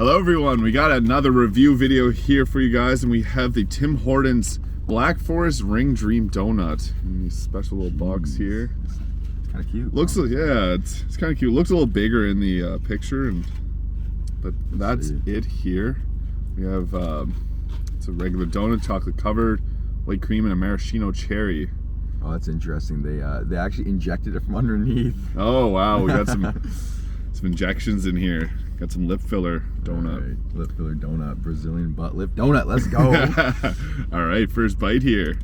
Hello everyone, we got another review video here for you guys, and we have the Tim Hortons Black Forest Ring Dream Donut in this special little box here. It's kind of cute. Looks, yeah, it's kind of cute. Looks a little bigger in the picture, but that's it here. We have it's a regular donut, chocolate covered, white cream, and a maraschino cherry. Oh, that's interesting. They actually injected it from underneath. Oh wow, we got some injections in here. Got some lip filler donut. Right. Lip filler donut, Brazilian butt lip donut. Let's go. All right, first bite here.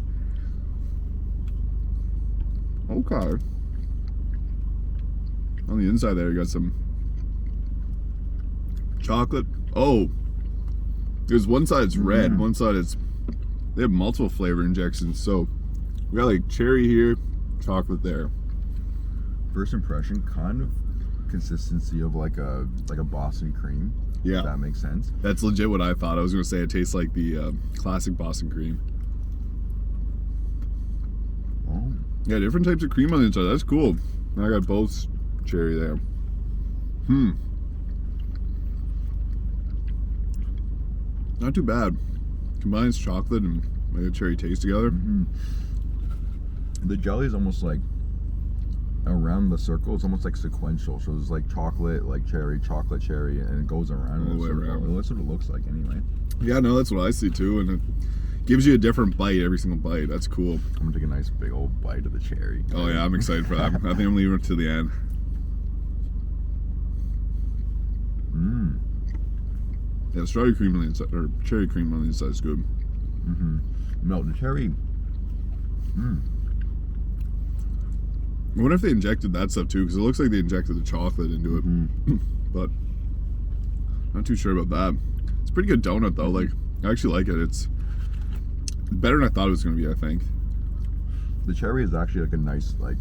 Okay. On the inside there, you got some chocolate. Oh, there's one side it's red, one side it's, they have multiple flavor injections. So we got like cherry here, chocolate there. First impression, kind of consistency of like a Boston cream. Yeah, if that makes sense. That's legit what I thought. I was gonna say it tastes like the classic Boston cream. Oh. Yeah, different types of cream on the inside. That's cool. I got both cherry there. Not too bad. Combines chocolate and like a cherry taste together. The jelly is almost like around the circle. It's almost like sequential. So it's like chocolate, like cherry, chocolate, cherry, and it goes around. All the way around. That's what it looks like anyway. Yeah, no, that's what I see too, and it gives you a different bite every single bite. That's cool. I'm gonna take a nice big old bite of the cherry. Oh yeah, I'm excited for that. I think I'm leaving it to the end. Yeah, strawberry cream on the inside, or cherry cream on the inside is good. No, the cherry. I wonder if they injected that stuff too, because it looks like they injected the chocolate into it. But not too sure about that. It's a pretty good donut though. Like, I actually like it. It's better than I thought it was going to be, I think. The cherry is actually like a nice like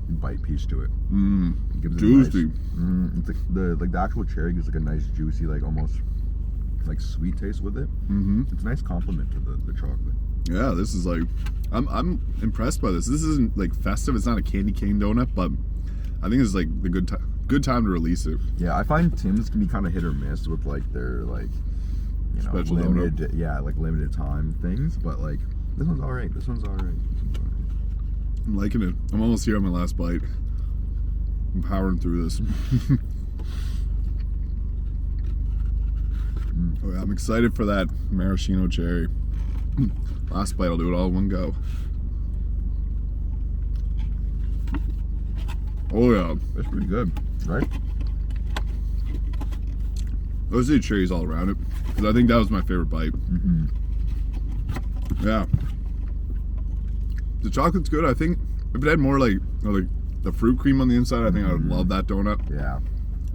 bite piece to it. It gives it juicy. It's like the actual cherry gives like a nice juicy, like almost like sweet taste with it. It's a nice compliment to the chocolate. Yeah, this is like, I'm impressed by this. This isn't like festive. It's not a candy cane donut, but I think it's like the good time to release it. Yeah, I find Tim's can be kind of hit or miss with like their like, you know, special limited, donut. like limited time things. But like this one's all right. This one's all right. I'm liking it. I'm almost here on my last bite. I'm powering through this. Oh, yeah, I'm excited for that maraschino cherry. Last bite, I'll do it all in one go. Oh yeah, That's pretty good, right? those are cherries all around it, because I think that was my favorite bite. Yeah, the chocolate's good. I think if it had more like the fruit cream on the inside, I think I would love that donut. Yeah,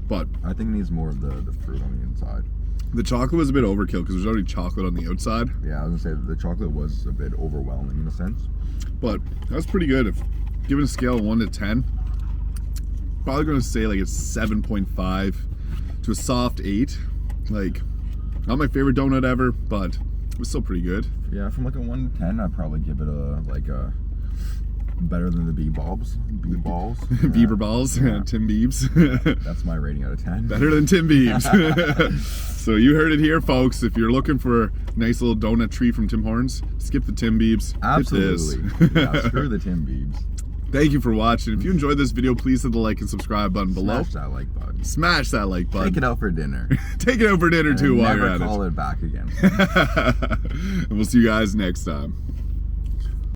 But I think it needs more of the fruit on the inside. the chocolate was a bit overkill because there's already chocolate on the outside. Yeah, I was gonna say the chocolate was a bit overwhelming in a sense. But that's pretty good. If given a scale of 1 to 10, probably going to say like it's 7.5 to a soft 8. Like, not my favorite donut ever, but it was still pretty good. Yeah, from like a 1 to 10, I'd probably give it a better than the balls. Bieber balls, Yeah. Tim Biebs. That's my rating out of 10. Better than Tim Biebs. So you heard it here, folks. If you're looking for a nice little donut treat from Tim Hortons, skip the Tim Biebs. Absolutely. Hit this. Yeah, screw the Tim Biebs. Thank you for watching. If you enjoyed this video, please hit the like and subscribe button below. Smash that like button. Smash that like button. Take it out for dinner. Take it out for dinner too while you're at it. Never call it back again. And we'll see you guys next time.